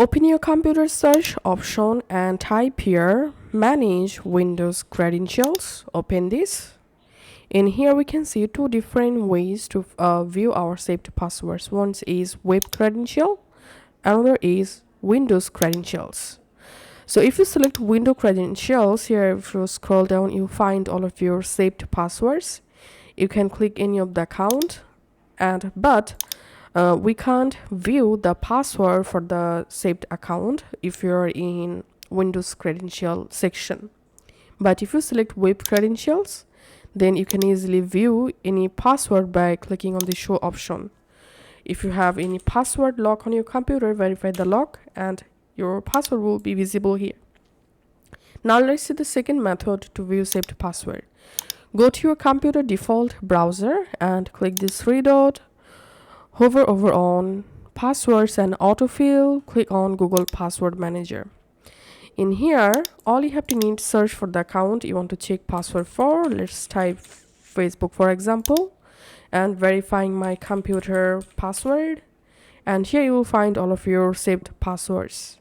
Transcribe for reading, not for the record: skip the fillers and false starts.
Open your computer search option and type here manage Windows credentials. Open this. In here we can see two different ways to view our saved passwords. One is web credential, another is Windows credentials. So if you select window credentials here, if you scroll down, you find all of your saved passwords. You can click any of the account, but we can't view the password for the saved account if you're in Windows credential section. But if you select web credentials, then you can easily view any password by clicking on the show option. If you have any password lock on your computer, verify the lock and your password will be visible here. Now let's see the second method to view saved password. Go to your computer default browser and click this three dot, hover over on passwords and autofill, click on Google Password Manager. In here, all you have to need to search for the account you want to check password for. Let's type Facebook for example, and verifying my computer password. And here you will find all of your saved passwords.